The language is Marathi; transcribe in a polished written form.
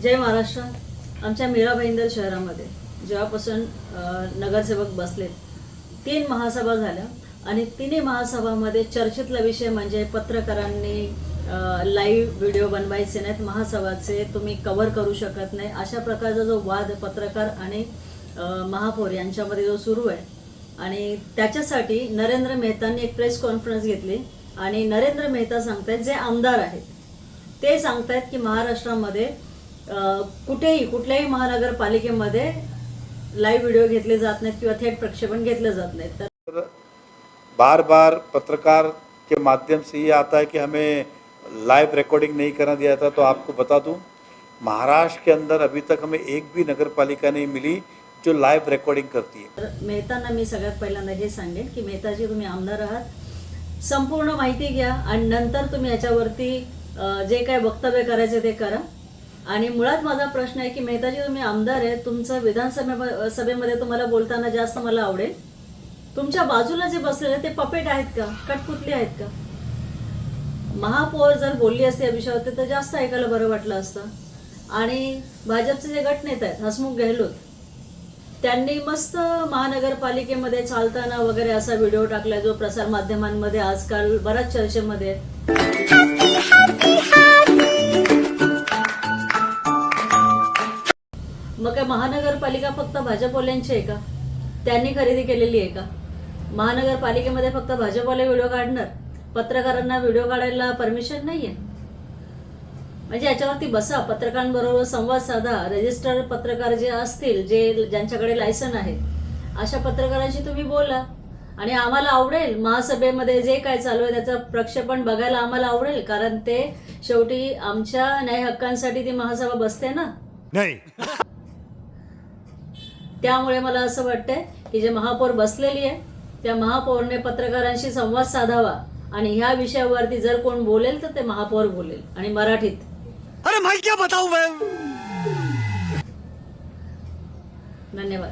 जय महाराष्ट्र. आमच्या मीरा भाईंदर शहरामध्ये जेव्हापासून नगरसेवक बसलेत 3 महासभा झाल्या आणि तिन्ही महासभामध्ये चर्चेतला विषय म्हणजे पत्रकारांनी लाईव्ह व्हिडिओ बनवायचे नाहीत, महासभाचे तुम्ही कव्हर करू शकत नाही, अशा प्रकारचा जो वाद पत्रकार आणि महापौर यांच्यामध्ये जो सुरू आहे. आणि त्याच्यासाठी नरेंद्र मेहतांनी एक प्रेस कॉन्फरन्स घेतली आणि नरेंद्र मेहता सांगतायत, जे आमदार आहेत ते सांगतायत की महाराष्ट्रामध्ये कुठेही कुठल्याही महानगरपालिकेमध्ये लाईव्ह व्हिडिओ घेतले जात नाहीत किंवा थेट प्रक्षेपण घेतलं जात नाही. तर बार बार पत्रकार के माध्यम से ये आता है कि हमें लाइव रिकॉर्डिंग नहीं करना दिया था. तो आपको बता दूं, महाराष्ट्र के अंदर अभी तक हमें एक भी नगरपालिका नहीं मिली जो लाइव रिकॉर्डिंग करती है. तर मेहतांना मी सगळ्यात पहिल्यांदा हे सांगेन की मेहताजी, तुम्ही आमदार आहात, संपूर्ण माहिती घ्या आणि नंतर तुम्ही याच्यावरती जे काय वक्तव्य करायचे ते करा. आणि मुळात माझा प्रश्न आहे की मेहताजी, तुम्ही आमदार आहे, तुमचं विधानसभेमध्ये तुम्हाला बोलताना जास्त मला आवडेल, तुमच्या बाजूला जे बसलेले ते पपेट आहेत का, कठपुतली आहेत का? महापौर जर बोलली असते या विषयावरती तर जास्त ऐकायला बरं वाटलं असतं. आणि भाजपचे जे गटनेते आहेत हसमुख गेहलोत, त्यांनी मस्त महानगरपालिकेमध्ये चालताना वगैरे असा व्हिडिओ टाकलाय जो प्रसार माध्यमांमध्ये आजकाल बऱ्याच चर्चेमध्ये आहे. मग काय महानगरपालिका फक्त भाजपवाल्यांची आहे का? त्यांनी खरेदी केलेली आहे का? महानगरपालिकेमध्ये फक्त भाजपवाले व्हिडिओ काढणार, पत्रकारांना व्हिडिओ काढायला परमिशन नाहीये? म्हणजे याच्यावरती बसा, पत्रकारांबरोबर संवाद साधा, रजिस्टर्ड पत्रकार जे असतील, ज्यांच्याकडे लायसन आहे, अशा पत्रकारांशी तुम्ही बोला. आणि आम्हाला आवडेल महासभेमध्ये जे काय चालू आहे त्याचं प्रक्षेपण बघायला, आम्हाला आवडेल, कारण ते शेवटी आमच्या न्याय हक्कांसाठी ती महासभा बसते ना. नाही. त्यामुळे मला असं वाटतंय की जे महापौर बसलेली आहे त्या महापौरने पत्रकारांशी संवाद साधावा आणि ह्या विषयावरती जर कोण बोलेल तर ते महापौर बोलेल आणि मराठीत. अरे मैं क्या बताऊं मैं. धन्यवाद.